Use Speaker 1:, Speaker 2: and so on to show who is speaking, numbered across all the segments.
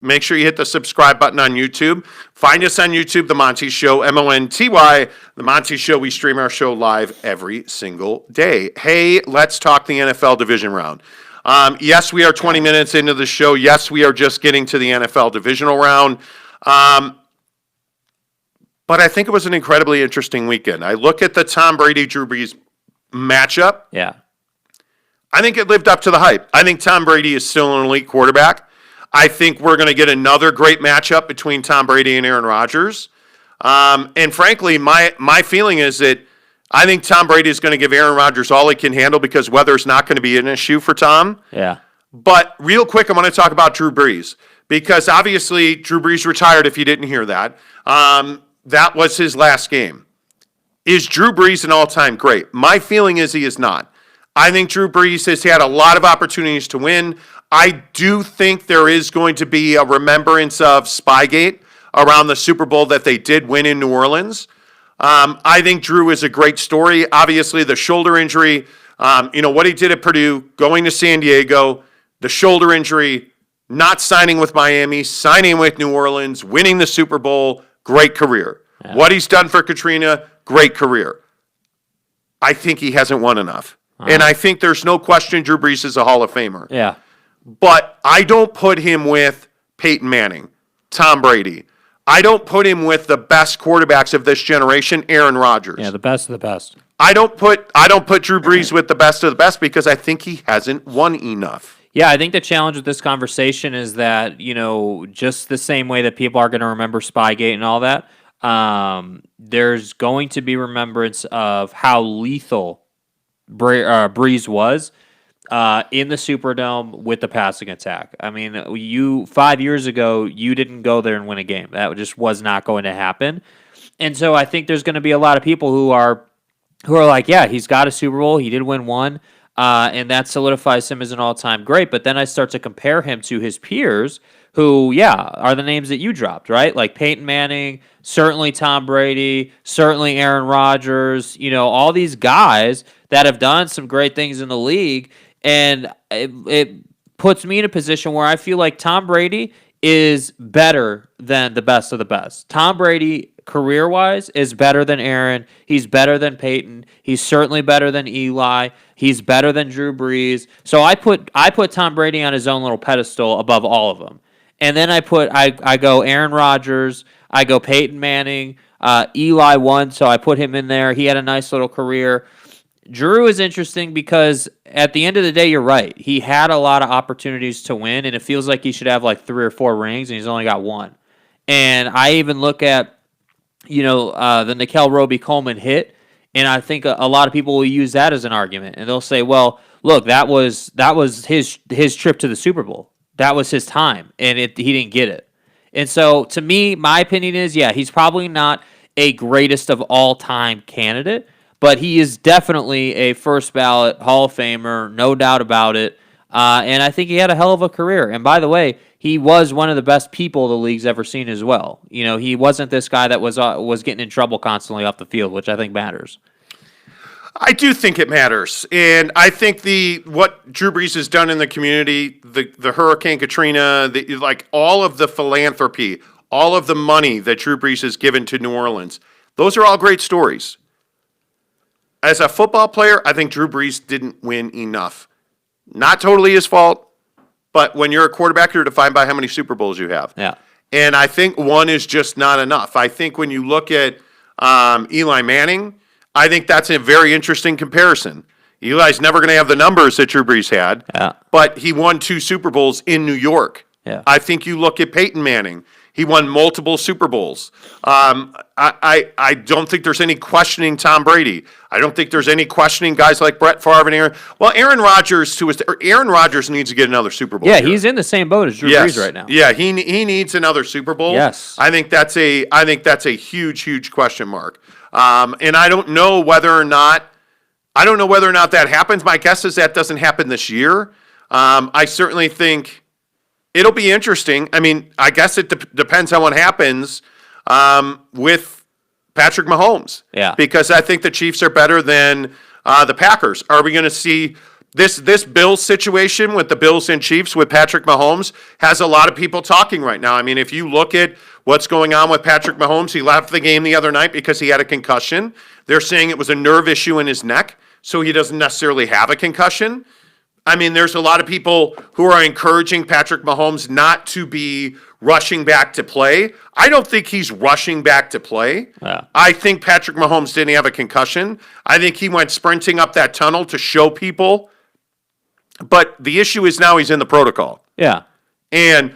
Speaker 1: Make sure you hit the subscribe button on YouTube. Find us on YouTube, The Monty Show, MONTY. The Monty Show, we stream our show live every single day. Hey, let's talk the NFL Division Round. Yes, we are 20 minutes into the show. Yes, we are just getting to the NFL Divisional Round. But I think it was an incredibly interesting weekend. I look at the Tom Brady-Drew Brees matchup.
Speaker 2: Yeah.
Speaker 1: I think it lived up to the hype. I think Tom Brady is still an elite quarterback. I think we're going to get another great matchup between Tom Brady and Aaron Rodgers. And frankly, my feeling is that I think Tom Brady is going to give Aaron Rodgers all he can handle because weather's not going to be an issue for Tom.
Speaker 2: Yeah.
Speaker 1: But real quick, I want to talk about Drew Brees because obviously Drew Brees retired, if you didn't hear that. That was his last game. Is Drew Brees an all-time great? My feeling is he is not. I think Drew Brees has had a lot of opportunities to win. I do think there is going to be a remembrance of Spygate around the Super Bowl that they did win in New Orleans. I think Drew is a great story. Obviously, the shoulder injury, what he did at Purdue, going to San Diego, the shoulder injury, not signing with Miami, signing with New Orleans, winning the Super Bowl, great career. Yeah. What he's done for Katrina, great career. I think he hasn't won enough. And I think there's no question Drew Brees is a Hall of Famer.
Speaker 2: Yeah.
Speaker 1: But I don't put him with Peyton Manning, Tom Brady. I don't put him with the best quarterbacks of this generation, Aaron Rodgers.
Speaker 2: Yeah, the best of the best.
Speaker 1: I don't put Drew Brees with the best of the best because I think he hasn't won enough.
Speaker 2: Yeah, I think the challenge with this conversation is that, just the same way that people are going to remember Spygate and all that, there's going to be remembrance of how lethal Brees was in the Superdome with the passing attack. I mean, 5 years ago, you didn't go there and win a game. That just was not going to happen. And so I think there's going to be a lot of people who are like, yeah, he's got a Super Bowl. He did win one. And that solidifies him as an all-time great. But then I start to compare him to his peers who, are the names that you dropped, right? Like Peyton Manning, certainly Tom Brady, certainly Aaron Rodgers, all these guys that have done some great things in the league. And it puts me in a position where I feel like Tom Brady is better than the best of the best. Tom Brady, career-wise, is better than Aaron. He's better than Peyton. He's certainly better than Eli. He's better than Drew Brees. So I put Tom Brady on his own little pedestal above all of them. And then I go Aaron Rodgers. I go Peyton Manning. Eli won, so I put him in there. He had a nice little career. Drew is interesting because at the end of the day, you're right. He had a lot of opportunities to win, and it feels like he should have like 3 or 4 rings, and he's only got 1. And I even look at, the Nickel Roby-Coleman hit, and I think a lot of people will use that as an argument, and they'll say, well, look, that was his trip to the Super Bowl. That was his time, and he didn't get it. And so, to me, my opinion is, he's probably not a greatest of all-time candidate, but he is definitely a first-ballot Hall of Famer, no doubt about it. And I think he had a hell of a career. And by the way, he was one of the best people the league's ever seen as well. He wasn't this guy that was getting in trouble constantly off the field, which I think matters.
Speaker 1: I do think it matters, and I think what Drew Brees has done in the community, the Hurricane Katrina, all of the philanthropy, all of the money that Drew Brees has given to New Orleans, those are all great stories. As a football player, I think Drew Brees didn't win enough. Not totally his fault, but when you're a quarterback, you're defined by how many Super Bowls you have.
Speaker 2: Yeah.
Speaker 1: And I think 1 is just not enough. I think when you look at Eli Manning, I think that's a very interesting comparison. Eli's never going to have the numbers that Drew Brees had, but he won 2 Super Bowls in New York.
Speaker 2: Yeah.
Speaker 1: I think you look at Peyton Manning. He won multiple Super Bowls. I don't think there's any questioning Tom Brady. I don't think there's any questioning guys like Brett Favre and Aaron. Well, Aaron Rodgers needs to get another Super Bowl.
Speaker 2: Yeah, he's in the same boat as Drew Brees right now.
Speaker 1: Yeah, he needs another Super Bowl.
Speaker 2: Yes,
Speaker 1: I think that's a huge question mark. And I don't know whether or not that happens. My guess is that doesn't happen this year. I certainly think it'll be interesting. I mean, I guess it depends on what happens with Patrick Mahomes.
Speaker 2: Yeah.
Speaker 1: Because I think the Chiefs are better than the Packers. Are we going to see This Bills situation with the Bills and Chiefs with Patrick Mahomes has a lot of people talking right now. I mean, if you look at what's going on with Patrick Mahomes, he left the game the other night because he had a concussion. They're saying it was a nerve issue in his neck, so he doesn't necessarily have a concussion. I mean, there's a lot of people who are encouraging Patrick Mahomes not to be rushing back to play. I don't think he's rushing back to play.
Speaker 2: Yeah.
Speaker 1: I think Patrick Mahomes didn't have a concussion. I think he went sprinting up that tunnel to show people. But the issue is now he's in the protocol.
Speaker 2: Yeah.
Speaker 1: And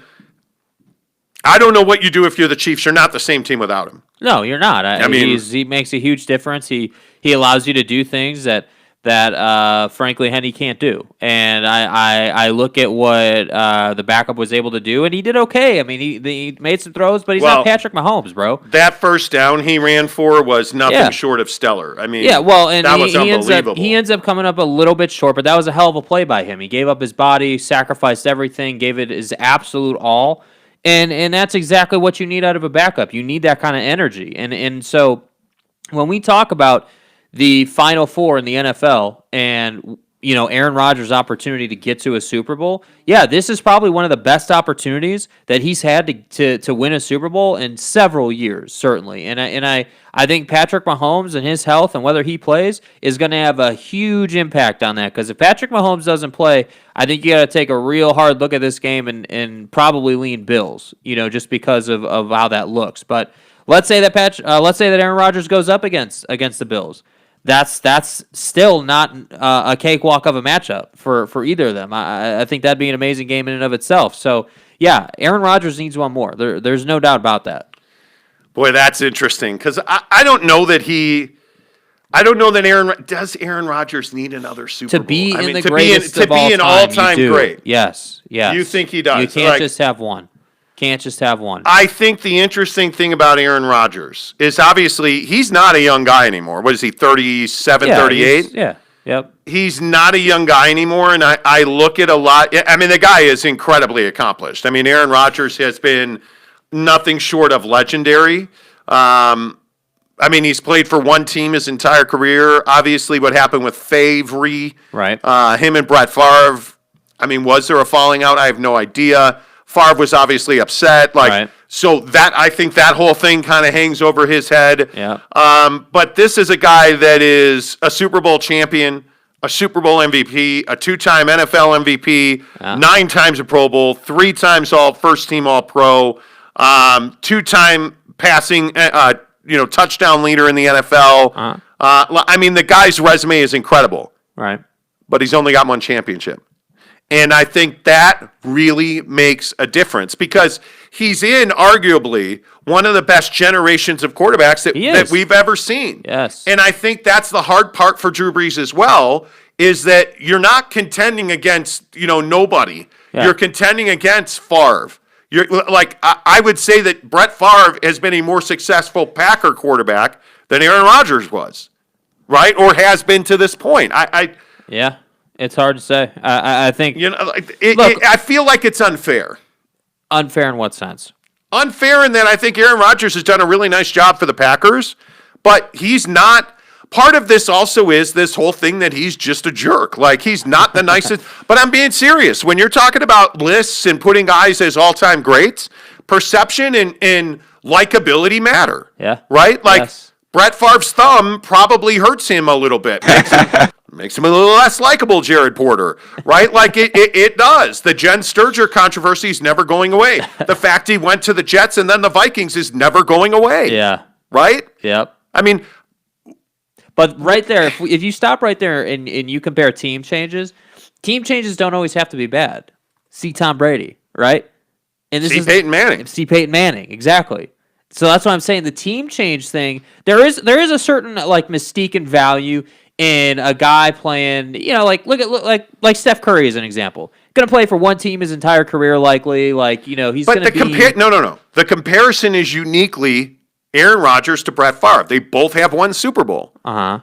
Speaker 1: I don't know what you do if you're the Chiefs. You're not the same team without him.
Speaker 2: No, you're not.
Speaker 1: I mean,
Speaker 2: he makes a huge difference. He allows you to do things that frankly Henny can't do. And I look at what the backup was able to do, and he did okay. I mean, he made some throws, but he's not Patrick Mahomes, bro.
Speaker 1: That first down he ran for was nothing short of stellar. I mean,
Speaker 2: and
Speaker 1: that was unbelievable.
Speaker 2: He ends up coming up a little bit short, but that was a hell of a play by him. He gave up his body, sacrificed everything, gave it his absolute all. And that's exactly what you need out of a backup. You need that kind of energy. And so when we talk about the Final Four in the NFL and, you know, Aaron Rodgers' opportunity to get to a Super Bowl, yeah, this is probably one of the best opportunities that he's had to win a Super Bowl in several years, certainly. And I think Patrick Mahomes and his health and whether he plays is going to have a huge impact on that. Because if Patrick Mahomes doesn't play, I think you got to take a real hard look at this game and probably lean Bills, you know, just because of how that looks. But let's say that Aaron Rodgers goes up against the Bills. That's still not a cakewalk of a matchup for either of them. I think that'd be an amazing game in and of itself. So, yeah, Aaron Rodgers needs one more. There's no doubt about that.
Speaker 1: Boy, that's interesting because I don't know that Aaron Rodgers need another Super Bowl?
Speaker 2: To be
Speaker 1: an
Speaker 2: all-time
Speaker 1: great.
Speaker 2: Yes.
Speaker 1: You think he does?
Speaker 2: You can't just have one. Can't just have one.
Speaker 1: I think the interesting thing about Aaron Rodgers is obviously he's not a young guy anymore. What is he, 37, 38?
Speaker 2: Yeah, yep.
Speaker 1: He's not a young guy anymore, and I look at a lot. I mean, the guy is incredibly accomplished. I mean, Aaron Rodgers has been nothing short of legendary. I mean, he's played for one team his entire career. Obviously, what happened with Favre,
Speaker 2: right?
Speaker 1: Him and Brett Favre. I mean, was there a falling out? I have no idea. Favre was obviously upset, So that I think that whole thing kind of hangs over his head.
Speaker 2: Yeah.
Speaker 1: But this is a guy that is a Super Bowl champion, a Super Bowl MVP, a two-time NFL MVP, 9 times a Pro Bowl, 3 times first team All Pro, 2-time passing, touchdown leader in the NFL. I mean, the guy's resume is incredible.
Speaker 2: Right.
Speaker 1: But he's only got 1 championship. And I think that really makes a difference because he's in arguably one of the best generations of quarterbacks that we've ever seen.
Speaker 2: Yes.
Speaker 1: And I think that's the hard part for Drew Brees as well, is that you're not contending against, nobody. Yeah. You're contending against Favre. I would say that Brett Favre has been a more successful Packer quarterback than Aaron Rodgers was, right? Or has been to this point.
Speaker 2: Yeah. It's hard to say. I think
Speaker 1: I feel like it's unfair.
Speaker 2: Unfair in what sense?
Speaker 1: Unfair in that I think Aaron Rodgers has done a really nice job for the Packers, but he's not. Part of this also is this whole thing that he's just a jerk. Like, he's not the nicest. But I'm being serious. When you're talking about lists and putting guys as all-time greats, perception and likability matter.
Speaker 2: Yeah.
Speaker 1: Right? Like, yes. Brett Favre's thumb probably hurts him a little bit. Makes him a little less likable, Jared Porter, right? Like, it does. The Jen Sturger controversy is never going away. The fact he went to the Jets and then the Vikings is never going away.
Speaker 2: Yeah.
Speaker 1: Right?
Speaker 2: Yep.
Speaker 1: I mean...
Speaker 2: But right there, if you stop right there and you compare team changes don't always have to be bad. See Tom Brady, right? And
Speaker 1: see Peyton Manning.
Speaker 2: See Peyton Manning, exactly. So that's what I'm saying. The team change thing, there is a certain mystique and value in a guy playing, like Steph Curry as an example. Going to play for one team his entire career, likely. He's going to be...
Speaker 1: No. The comparison is uniquely Aaron Rodgers to Brett Favre. They both have 1 Super Bowl.
Speaker 2: Uh-huh.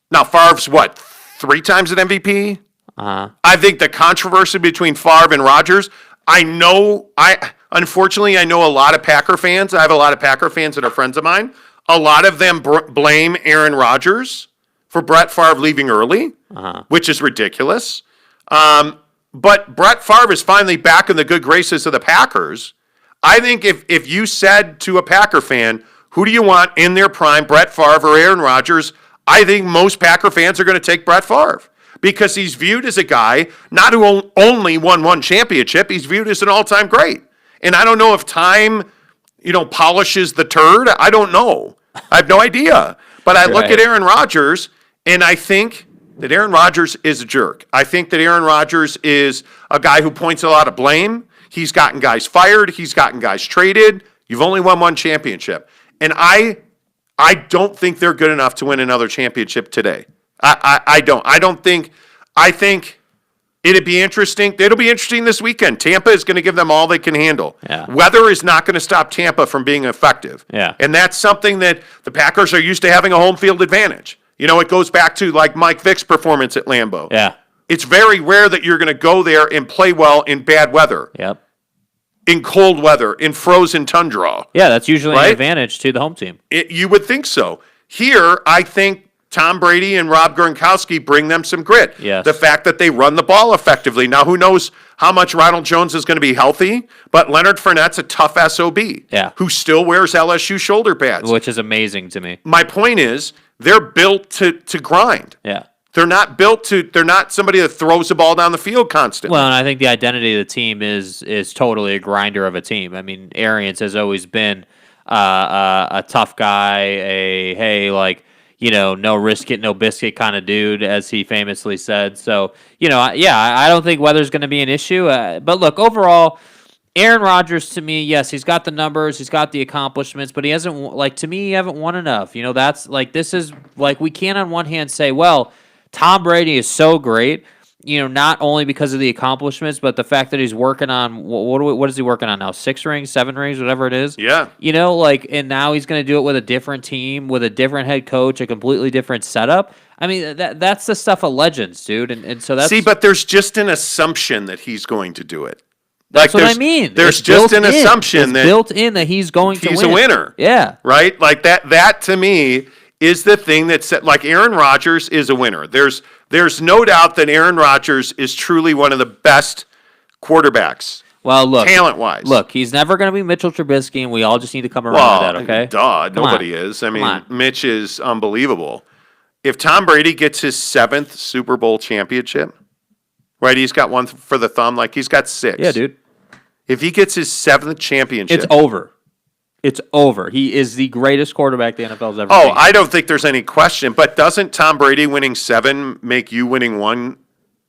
Speaker 1: Now, Favre's 3 times an MVP?
Speaker 2: Uh-huh.
Speaker 1: I think the controversy between Favre and Rodgers, unfortunately, I know a lot of Packer fans. I have a lot of Packer fans that are friends of mine. A lot of them blame Aaron Rodgers for Brett Favre leaving early, which is ridiculous. But Brett Favre is finally back in the good graces of the Packers. I think if you said to a Packer fan, who do you want in their prime, Brett Favre or Aaron Rodgers, I think most Packer fans are going to take Brett Favre because he's viewed as a guy not who only won one championship, he's viewed as an all-time great. And I don't know if time, polishes the turd. I don't know. I have no idea. But I look at Aaron Rodgers, and I think that Aaron Rodgers is a jerk. I think that Aaron Rodgers is a guy who points a lot of blame. He's gotten guys fired. He's gotten guys traded. You've only won one championship. And I don't think they're good enough to win another championship today. I don't. I think it'd be interesting. It'll be interesting this weekend. Tampa is going to give them all they can handle.
Speaker 2: Yeah.
Speaker 1: Weather is not going to stop Tampa from being effective.
Speaker 2: Yeah.
Speaker 1: And that's something that the Packers are used to having a home field advantage. It goes back to like Mike Vick's performance at Lambeau.
Speaker 2: Yeah.
Speaker 1: It's very rare that you're going to go there and play well in bad weather.
Speaker 2: Yep.
Speaker 1: In cold weather, in frozen tundra.
Speaker 2: Yeah, that's usually an advantage to the home team.
Speaker 1: You would think so. Here, I think Tom Brady and Rob Gronkowski bring them some grit.
Speaker 2: Yes.
Speaker 1: The fact that they run the ball effectively. Now, who knows how much Ronald Jones is going to be healthy, but Leonard Fournette's a tough SOB.
Speaker 2: Yeah.
Speaker 1: Who still wears LSU shoulder pads.
Speaker 2: Which is amazing to me.
Speaker 1: My point is, they're built to grind.
Speaker 2: Yeah.
Speaker 1: They're not somebody that throws the ball down the field constantly.
Speaker 2: Well, and I think the identity of the team is totally a grinder of a team. I mean, Arians has always been a tough guy, no risk it, no biscuit kind of dude, as he famously said. So, I don't think weather's going to be an issue. But look, overall, Aaron Rodgers, to me, yes, he's got the numbers, he's got the accomplishments, but he hasn't, to me, he haven't won enough. That's this is we can't on one hand say, well, Tom Brady is so great, not only because of the accomplishments, but the fact that he's working on, what is he working on now? 6 rings, 7 rings, whatever it is?
Speaker 1: Yeah.
Speaker 2: And now he's going to do it with a different team, with a different head coach, a completely different setup. I mean, that's the stuff of legends, dude. And so that's...
Speaker 1: See, but there's just an assumption that he's going to do it.
Speaker 2: That's what I mean.
Speaker 1: There's just an assumption that...
Speaker 2: built in that he's going to win.
Speaker 1: He's a winner.
Speaker 2: Yeah.
Speaker 1: Right? Like that to me is the thing that said, like Aaron Rodgers is a winner. There's no doubt that Aaron Rodgers is truly one of the best quarterbacks.
Speaker 2: Well, look,
Speaker 1: talent-wise.
Speaker 2: Look, he's never going to be Mitchell Trubisky, and we all just need to come around with that, okay?
Speaker 1: Duh, nobody is. I mean, Mitch is unbelievable. If Tom Brady gets his 7th Super Bowl championship, right, he's got one for the thumb, like he's got 6.
Speaker 2: Yeah, dude.
Speaker 1: If he gets his 7th championship...
Speaker 2: It's over. It's over. He is the greatest quarterback the NFL's ever seen.
Speaker 1: I don't think there's any question. But doesn't Tom Brady winning 7 make you winning 1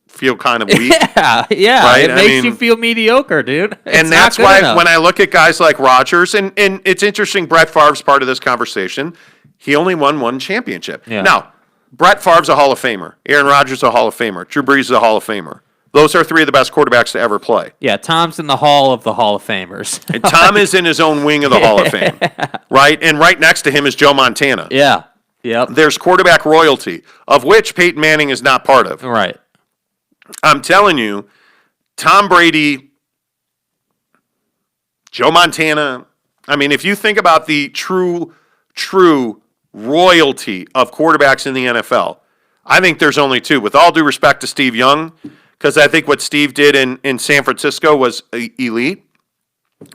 Speaker 1: feel kind of weak?
Speaker 2: Yeah.
Speaker 1: Right?
Speaker 2: It makes you feel mediocre, dude.
Speaker 1: And that's why when I look at guys like Rodgers, and it's interesting, Brett Favre's part of this conversation, he only won 1 championship.
Speaker 2: Yeah.
Speaker 1: Now, Brett Favre's a Hall of Famer. Aaron Rodgers is a Hall of Famer. Drew Brees is a Hall of Famer. Those are 3 of the best quarterbacks to ever play.
Speaker 2: Yeah, Tom's in the Hall of the Hall of Famers.
Speaker 1: And Tom is in his own wing of the Hall of Fame, right? And right next to him is Joe Montana.
Speaker 2: Yeah, yep.
Speaker 1: There's quarterback royalty, of which Peyton Manning is not part of.
Speaker 2: Right.
Speaker 1: I'm telling you, Tom Brady, Joe Montana, I mean, if you think about the true royalty of quarterbacks in the NFL, I think there's only 2. With all due respect to Steve Young, because I think what Steve did in San Francisco was elite.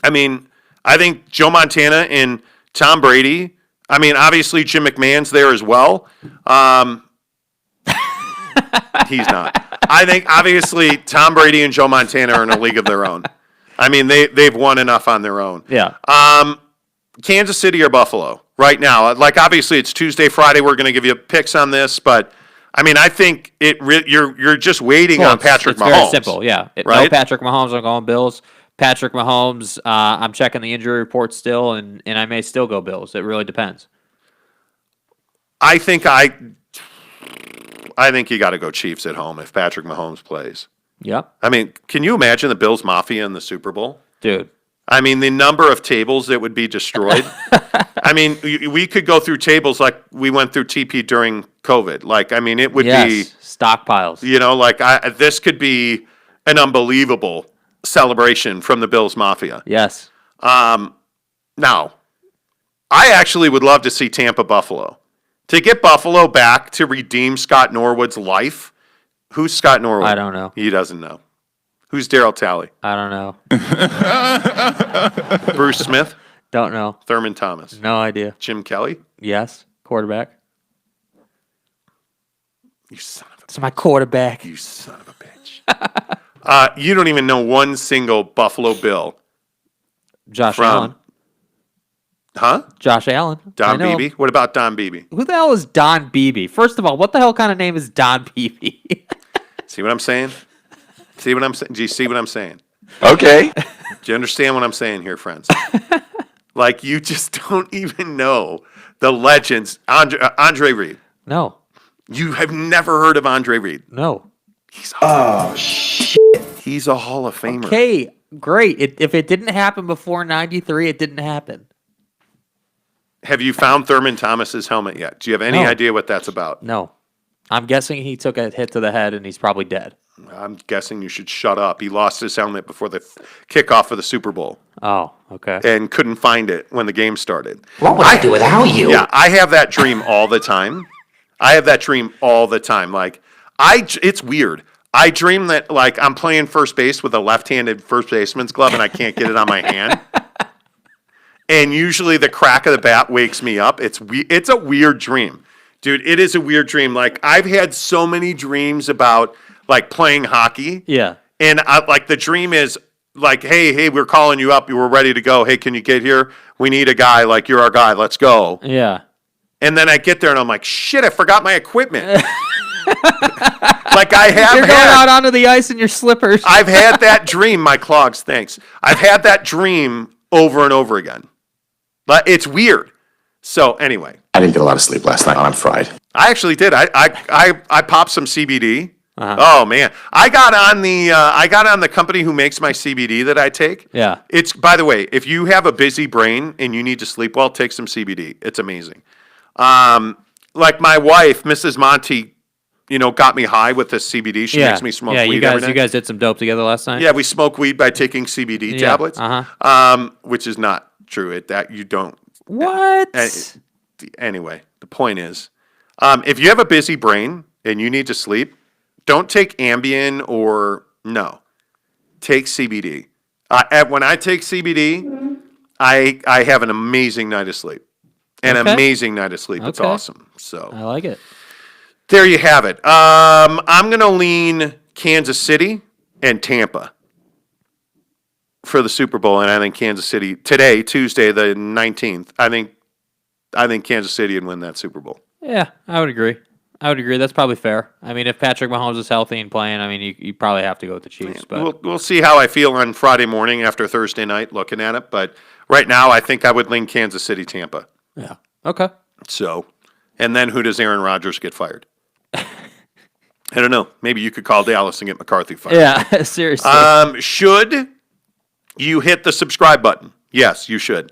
Speaker 1: I mean, I think Joe Montana and Tom Brady, I mean, obviously Jim McMahon's there as well. He's not. I think, obviously, Tom Brady and Joe Montana are in a league of their own. I mean, they've won enough on their own.
Speaker 2: Yeah.
Speaker 1: Kansas City or Buffalo right now. Like, obviously, it's Tuesday, Friday. We're going to give you picks on this, but... I mean, I think you're just waiting on Patrick Mahomes.
Speaker 2: It's very simple, yeah.
Speaker 1: Right?
Speaker 2: No Patrick Mahomes, I'm going Bills. Patrick Mahomes, I'm checking the injury report still, and I may still go Bills. It really depends.
Speaker 1: I think you got to go Chiefs at home if Patrick Mahomes plays.
Speaker 2: Yep.
Speaker 1: I mean, can you imagine the Bills Mafia in the Super Bowl?
Speaker 2: Dude.
Speaker 1: I mean, the number of tables that would be destroyed. I mean, we could go through tables like we went through TP during COVID. Like, I mean, it would be
Speaker 2: stockpiles.
Speaker 1: This could be an unbelievable celebration from the Bills Mafia.
Speaker 2: Yes.
Speaker 1: Now, I actually would love to see Tampa Buffalo. To get Buffalo back to redeem Scott Norwood's life. Who's Scott Norwood?
Speaker 2: I don't know.
Speaker 1: He doesn't know. Who's Darryl Talley?
Speaker 2: I don't know.
Speaker 1: Bruce Smith?
Speaker 2: Don't know.
Speaker 1: Thurman Thomas?
Speaker 2: No idea.
Speaker 1: Jim Kelly?
Speaker 2: Yes. Quarterback.
Speaker 1: You son of
Speaker 2: It's my quarterback.
Speaker 1: You son of a bitch. You don't even know one single Buffalo Bill.
Speaker 2: Josh
Speaker 1: from-
Speaker 2: Allen.
Speaker 1: Huh?
Speaker 2: Josh Allen.
Speaker 1: Don
Speaker 2: I know
Speaker 1: Beebe? What about Don Beebe?
Speaker 2: Who the hell is Don Beebe? First of all, what the hell kind of name is Don Beebe?
Speaker 1: See what I'm saying? See what I'm saying? Do you see what I'm saying?
Speaker 3: Okay.
Speaker 1: Do you understand what I'm saying here, friends? Like, you just don't even know the legends. Andre Reed.
Speaker 2: No.
Speaker 1: You have never heard of Andre Reed.
Speaker 2: No.
Speaker 1: He's a Hall of Famer.
Speaker 2: Okay, great. If it didn't happen before 93, it didn't happen.
Speaker 1: Have you found Thurman Thomas's helmet yet? Do you have any
Speaker 2: No.
Speaker 1: idea what that's about?
Speaker 2: No. I'm guessing he took a hit to the head and he's probably dead.
Speaker 1: I'm guessing you should shut up. He lost his helmet before the kickoff of the Super Bowl
Speaker 2: Oh, okay.
Speaker 1: and couldn't find it when the game started.
Speaker 3: What would I do without you?
Speaker 1: Yeah, I have that dream all the time. Like, it's weird. I dream that, like, I'm playing first base with a left-handed first baseman's glove and I can't get it on my hand. And usually the crack of the bat wakes me up. It's a weird dream. Dude, it is a weird dream. Like, I've had so many dreams about, like, playing hockey.
Speaker 2: Yeah.
Speaker 1: And, like, the dream is, like, hey, we're calling you up. We're ready to go. Hey, can you get here? We need a guy. Like, you're our guy. Let's go.
Speaker 2: Yeah.
Speaker 1: And then I get there and I'm like, shit, I forgot my equipment. Like, I have
Speaker 2: You're going out onto the ice in your slippers.
Speaker 1: I've had that dream. My clogs, thanks. I've had that dream over and over again. But it's weird. So anyway,
Speaker 3: I didn't get a lot of sleep last night. I'm fried.
Speaker 1: I actually did. I popped some CBD.
Speaker 2: Uh-huh.
Speaker 1: Oh man, I got on the company who makes my CBD that I take.
Speaker 2: Yeah.
Speaker 1: It's, by the way, if you have a busy brain and you need to sleep well, take some CBD. It's amazing. Like my wife, Mrs. Monty, got me high with this CBD. She makes me smoke weed every night.
Speaker 2: You guys did some dope together last night?
Speaker 1: Yeah, we smoke weed by taking CBD tablets. Which is not true. That you don't.
Speaker 2: What?
Speaker 1: Anyway, the point is, if you have a busy brain and you need to sleep, don't take Ambien take CBD. When I take CBD, I have an amazing night of sleep. Amazing night of sleep. It's
Speaker 2: Okay.
Speaker 1: awesome. So
Speaker 2: I like it.
Speaker 1: there you have it. I'm going to lean Kansas City and Tampa for the Super Bowl, and I think Kansas City today, Tuesday the 19th. I think Kansas City would win that Super Bowl.
Speaker 2: Yeah, I would agree. That's probably fair. I mean, if Patrick Mahomes is healthy and playing, I mean, you probably have to go with the Chiefs. But
Speaker 1: We'll see how I feel on Friday morning after Thursday night looking at it. But right now, I think I would lean Kansas City, Tampa.
Speaker 2: yeah, okay.
Speaker 1: So, and then who does Aaron Rodgers get fired? I don't know. Maybe you could call Dallas and get McCarthy fired.
Speaker 2: Yeah, seriously.
Speaker 1: Should you hit the subscribe button? Yes, you should.